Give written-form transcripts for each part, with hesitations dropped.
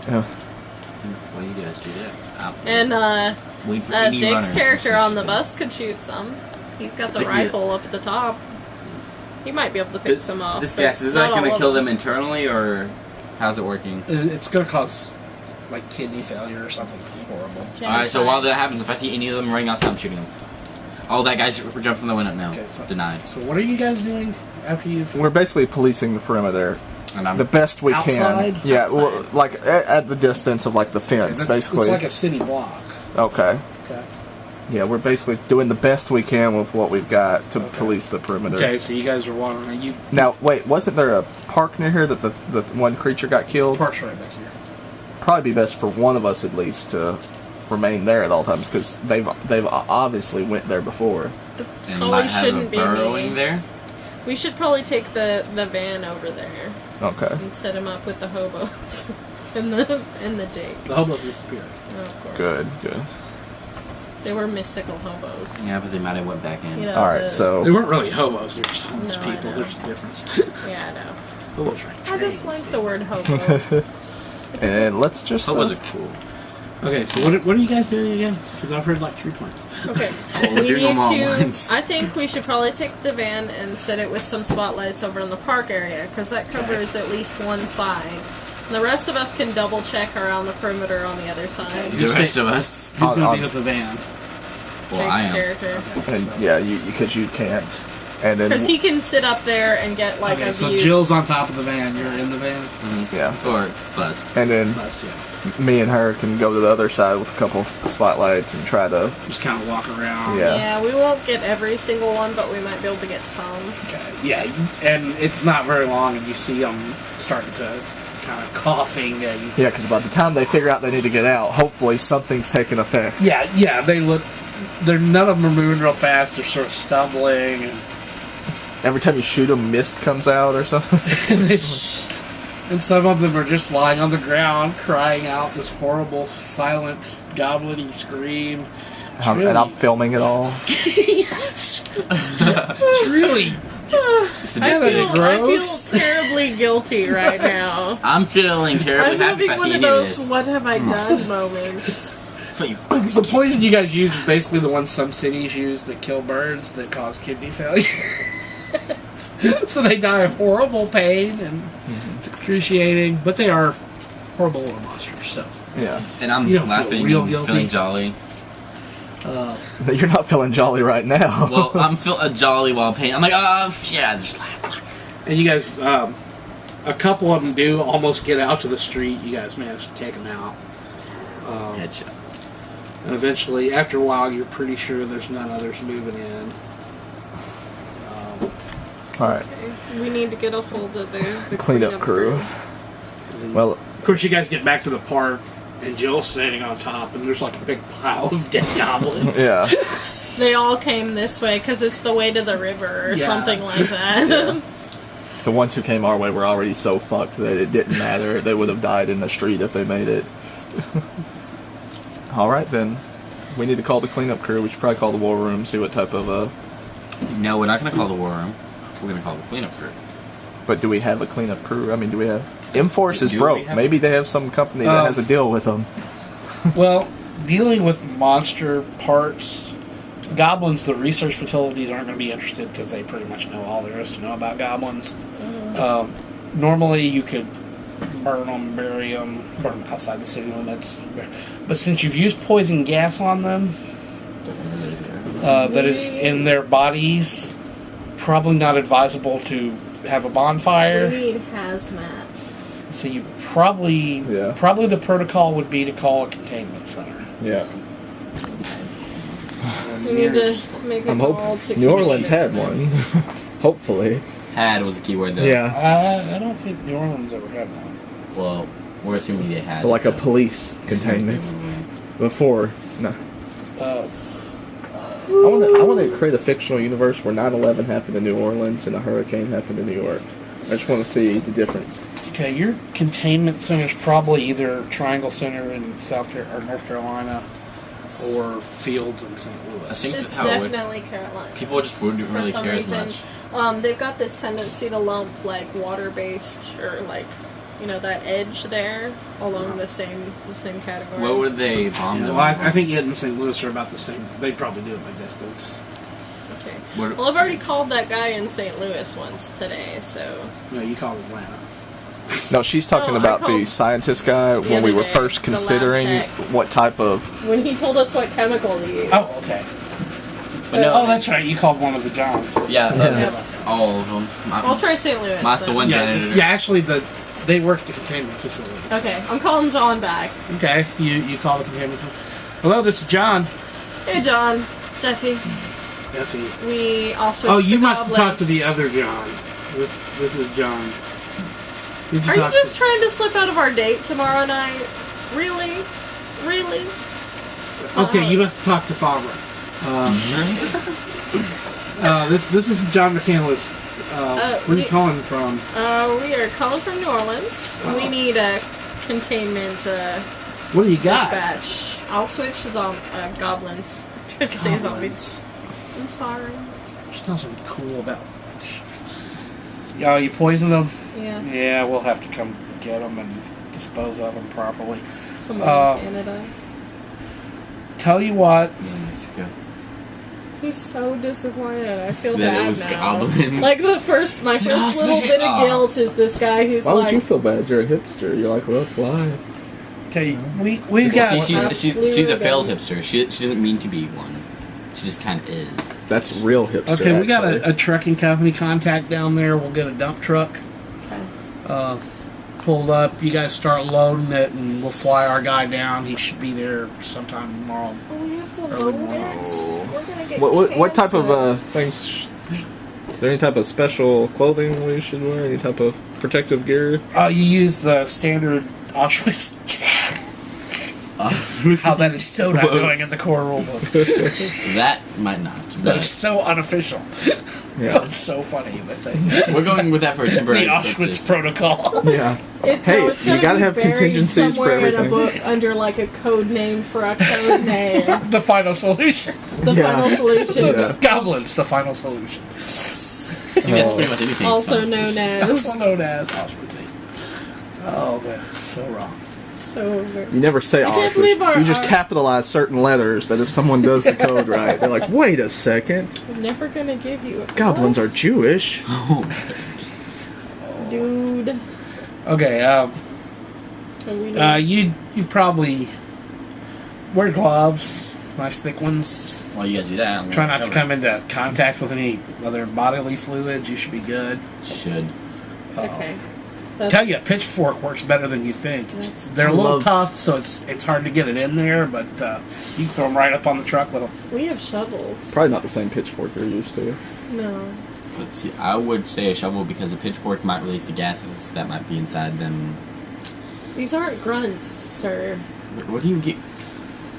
Yeah. Well, you guys do that. And Jake's character on the bus could shoot some. He's got the rifle up at the top. He might be able to pick some off. This gas, is that going to kill them internally, or how's it working? It's going to cause, like, kidney failure or something horrible. Alright, so while that happens, if I see any of them running outside, I'm shooting them. Oh, that guy's jumped from the window. No. Okay, so, denied. So what are you guys doing after you... We're basically policing the perimeter. And I'm the best we outside? Can. Yeah, outside. Well, like, at the distance of, like, the fence, basically. It's like a city block. Okay. Okay. Yeah, we're basically doing the best we can with what we've got to police the perimeter. Okay, so you guys are wandering. Now, wait, wasn't there a park near here that the one creature got killed? Park's right back here. Probably be best for one of us at least to remain there at all times because they've obviously went there before. And might have a burrowing there. We should probably take the van over there. Okay. And set him up with the hobos and the Jake. The hobos disappeared. Oh, of course. Good. They were mystical hobos. Yeah, but they might have went back in. You know, alright, so... They weren't really hobos, they were just homeless people. There's a difference. Yeah, I know. Hobos are I just like the word hobo. And let's just... Hobos are cool. Okay, so what are you guys doing again? Because I've heard like 3 points. Okay. Well, we need to... I think we should probably take the van and set it with some spotlights over in the park area, because that covers at least one side. And the rest of us can double check around the perimeter on the other side. The rest of us. Who's going to be with the van? Well, I am. Character. And yeah, because you can't. And then because he can sit up there and get like a so view. Jill's on top of the van. You're in the van. Yeah. Or Buzz. And then Buzz, me and her can go to the other side with a couple of spotlights and try to just kind of walk around. Yeah, we won't get every single one, but we might be able to get some. Okay. Yeah, and it's not very long, and you see them starting to kind of coughing. And yeah, because by the time they figure out they need to get out, hopefully something's taken effect. Yeah, they look. None of them are moving real fast. They're sort of stumbling. And every time you shoot them, mist comes out or something. And some of them are just lying on the ground, crying out this horrible, silent, goblin-y scream. And I'm filming it all. It's really... I feel terribly guilty right now. I'm feeling terribly happy if I see any of this. What have I done moments. The poison you guys use is basically the one some cities use that kill birds that cause kidney failure. So they die of horrible pain and it's excruciating, but they are horrible little monsters. So yeah, and I'm laughing, real guilty. Feeling jolly. You're not feeling jolly right now. Well, I'm feeling jolly while pain. I'm like, yeah, just laugh. And you guys, a couple of them do almost get out to the street. You guys manage to take them out. Headshot. And eventually, after a while, you're pretty sure there's none others moving in. Alright. Okay. We need to get a hold of the cleanup crew. Well, of course, you guys get back to the park, and Jill's standing on top, and there's like a big pile of dead goblins. Yeah. They all came this way because it's the way to the river or something like that. Yeah. The ones who came our way were already so fucked that it didn't matter. They would have died in the street if they made it. Alright then. We need to call the cleanup crew. We should probably call the war room, see what type of No, we're not going to call the war room. We're going to call the cleanup crew. But do we have a cleanup crew? I mean, do we have... M-Force is broke. Maybe they have some company that has a deal with them. Well, dealing with monster parts... Goblins, the research facilities aren't going to be interested because they pretty much know all there is to know about goblins. Normally, you could burn them, bury them, burn them outside the city limits. But since you've used poison gas on them, that is in their bodies, probably not advisable to have a bonfire. We need hazmat. So you probably the protocol would be to call a containment center. Yeah. We need to make a call to New Orleans had one. Hopefully. Had was the key word, though. Yeah. I don't think New Orleans ever had one. Well, we're assuming they had. Like a police containment. Before. No. I want to create a fictional universe where 9/11 happened in New Orleans and a hurricane happened in New York. I just want to see the difference. Okay, your containment center is probably either Triangle Center in North Carolina or Fields in St. Louis. I think it's that's how definitely Carolina. People just wouldn't really care as much. They've got this tendency to lump like water-based or like that edge there along the same category. What would they bomb Yeah, them? well, I think it and St. Louis are about the same. They'd probably do it by distance. Okay. What- Well, I've already called that guy in St. Louis once today, so. No, you call it Atlanta. No, she's talking Oh, I about the called scientist guy when we other were day, first the lab considering tech. what type of. When he told us what chemical to use. Oh, okay. So, no. Oh, that's right. You called one of the Johns. Yeah, Yeah. all of them. I'll try St. Louis. That's the then. one Yeah, janitor. yeah. Actually, they work at the containment facilities. Okay, I'm calling John back. Okay. You call the containment facility. Hello, this is John. Hey, John. It's Effie. Effie. We all switched Oh, you the must have talked to goblets. the other John. This is John. Who'd Are you talk just to? trying to slip out of our date tomorrow night? Really? Really? That's not Okay, how you it- must have talked to Favre. This is John McCandless. Where are you calling from? We are calling from New Orleans. Oh. We need a containment What do you got? dispatch. I'll switch to goblins. I tried to say zombies. I'm sorry. There's nothing cool about. Oh, you poisoned them? Yeah. Yeah, we'll have to come get them and dispose of them properly. Someone Uh, in Canada. Tell you what, Mexico. He's so disappointed. I feel That it bad was now. goblins. Like my first Oh, little switch bit it. of Oh. guilt is this guy who's Why like, would you feel bad? You're a hipster. You're like, well, it's live. okay, we've got. She's a failed hipster. She doesn't mean to be one. She just kind of is. That's real hipster. Okay, we got actually. a trucking company contact down there. We'll get a dump truck pulled up. You guys start loading it, and we'll fly our guy down. He should be there sometime tomorrow. oh, we have to Early load morning. it. We're gonna get What type cancer. of things? Is there any type of special clothing we should wear? Any type of protective gear? You use the standard Auschwitz. How that is so not going in the core rulebook. That might not. That But is so unofficial. Yeah. That's so funny that they. we're going with that for a The temporary Auschwitz fixes. protocol. Yeah. Hey, Hey, you gotta have contingencies for somewhere in a everything. book under like a code name for a code name. The final solution. The Yeah. final solution. Yeah. Goblins, the final solution. I think that's pretty much anything. Also It's known fine. as. Also known as Auschwitz. Oh, that's so wrong. So weird. You never say I can't believe Auschwitz. You just our- capitalize certain letters that if someone does the code right, they're like, wait a second. I'm never gonna give you a Goblins are Jewish. dude. Okay, So we need- you probably wear gloves, nice thick ones. While you guys do that, Try not to come into contact with any other bodily fluids. You should be good. Should. okay. Tell you, a pitchfork works better than you think. That's- They're a little Love- tough, so it's hard to get it in there, but you can throw them right up on the truck with them. We have shovels. Probably not the same pitchfork you're used to. No. Let's see. I would say a shovel because a pitchfork might release the gases that might be inside them. These aren't grunts, sir. What do you get?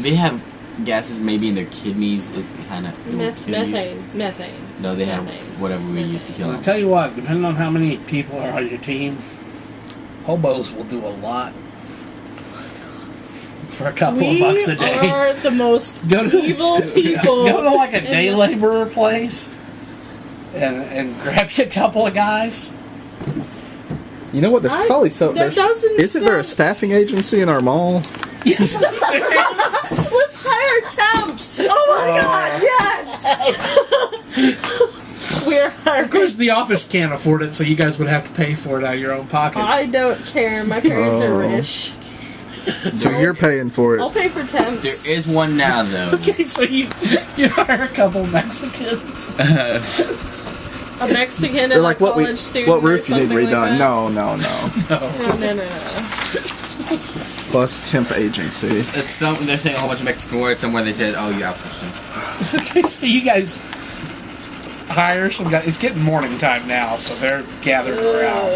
They have gases maybe in their kidneys. It kind of Methane. Methane. No, they have Methane. whatever we use to kill I'll them. tell you what, depending on how many people are on your team, hobos will do a lot for a couple of bucks a day. We are the most Go to- evil people. Go to like a in day the- laborer place and grab you a couple of guys. You know what? There's probably so. There doesn't Isn't there a sound- staffing agency in our mall? Yes. Let's hire temps. Oh my God! Yes. We're hiring. Of course, the office can't afford it, so you guys would have to pay for it out of your own pockets. I don't care. My parents are Oh. rich. So you're paying for I'll it. pay for temps. There is one now though. Okay, so you hire a couple Mexicans. A Mexican They're and like, a what college student. what roof or you need something redone? Like No. No. No. Plus temp agency. It's they're saying a whole bunch of Mexican words. Somewhere they said, "Oh, you outsourced them." Okay, so you guys hire some guys. It's getting morning time now, so they're gathered around.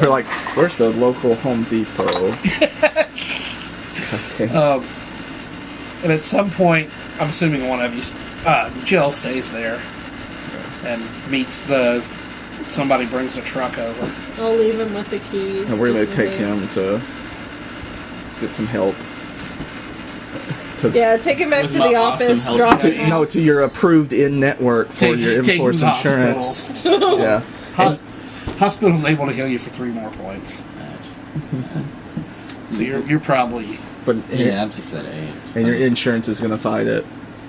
We're like, where's the local Home Depot? Okay. And at some point, I'm assuming one of you, Jill stays there and meets somebody brings a truck over. I'll leave him with the keys. And we're gonna just in take him case. to get some help. To, Yeah, take him back With to my the awesome office. help. Drop him No, off. to your approved in-network for your Take him M-Force to the insurance. Yeah. Hospital's able to heal you for 3 more points. So you're probably. But Yeah, I'm 6 out of 8. and your insurance is gonna fight it.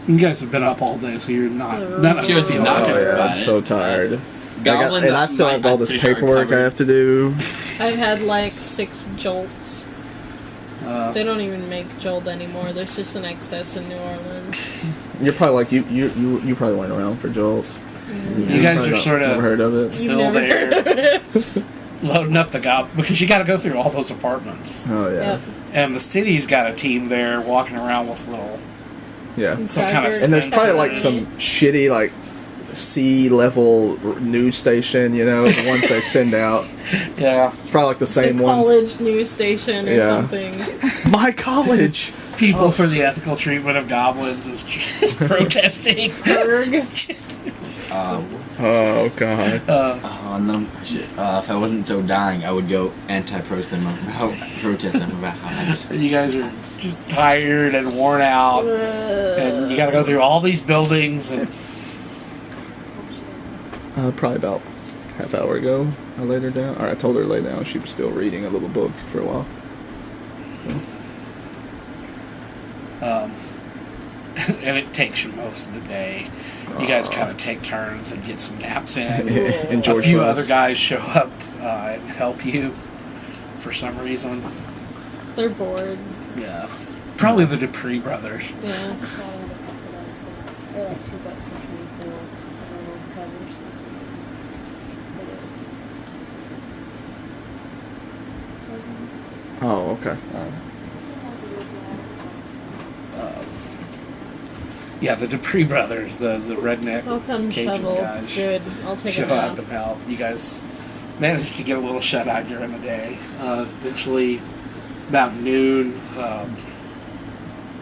You guys have been up all day, so you're not. She was feel not it. gonna Oh, yeah, fight I'm it. so tired. Goblins. And I still have all this paperwork I have to do. I've had like 6 jolts. Uh, They don't even make jolt anymore. There's just an excess in New Orleans. You're probably like you probably weren't around for Jolt. You guys probably are sort of never heard of it. You've still never there, heard of it. loading up the goblin because you got to go through all those apartments, Oh yeah, Yep. and the city's got a team there walking around with little yeah. some kind of. Trackers. And there's probably like sensors. some shitty like C-level news station, you know, the ones they send out. Yeah, Probably like the same The ones. college news station or Yeah. something. My college. people for the ethical treatment of goblins is protesting. Berg. Oh god. And then, shit, if I wasn't so dying, I would go protest them about how nice. You guys are tired and worn out, and you got to go through all these buildings. And Probably about half hour ago, I laid her down. Or I told her to lay down. She was still reading a little book for a while. and it takes you most of the day. You guys kind of take turns and get some naps in. And A George few Bush. other guys show up and help you for some reason. They're bored. Yeah, probably the Dupree brothers. Yeah. They're like $2 each week for little covers. Oh, okay. Yeah, the Dupree brothers, the redneck I'll come Cajun shovel. guys. Good. I'll take Show it up out. to help. You guys managed to get a little shut eye during the day. Eventually, about noon,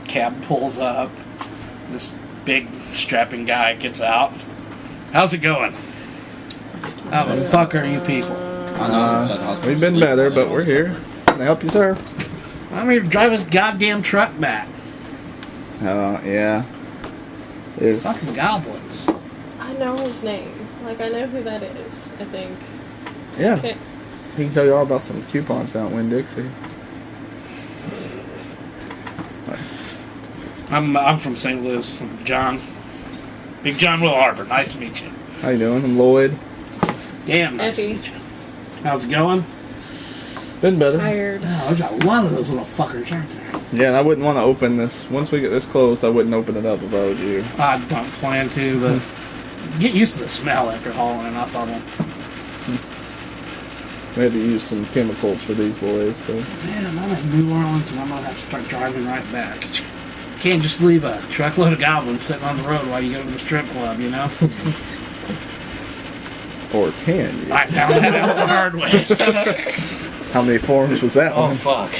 cab pulls up. This big strapping guy gets out. How's it going? How the fuck are you people? We've been better, but we're here. Can I help you, sir? I'm here to drive this goddamn truck back. Yeah. It's, Fucking goblins. I know his name. Like, I know who that is, I think. yeah. Okay. He can tell you all about some coupons down at Winn-Dixie. I'm from St. Louis. I'm John. Big John Will Harbor. Nice to meet you. How you doing? I'm Lloyd. Damn nice to Effie. meet you. How's it going? Been better. Tired. Oh, there's a lot of those little fuckers, aren't there? Yeah, and I wouldn't want to open this. Once we get this closed, I wouldn't open it up if I was you. I don't plan to, but get used to the smell after hauling enough of them. We had to use some chemicals for these boys, so. Man, I'm in New Orleans and I'm gonna have to start driving right back. Can't just leave a truckload of goblins sitting on the road while you go to the strip club, you know? Or can you? I found that out the hard way. How many forms was that Oh, one? fuck.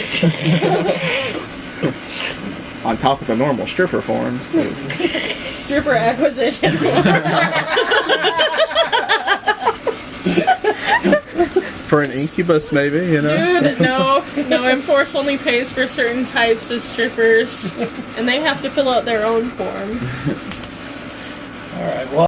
On top of the normal stripper forms. Stripper acquisition. For an incubus, maybe, you know? Dude, no. M-Force only pays for certain types of strippers, and they have to fill out their own form.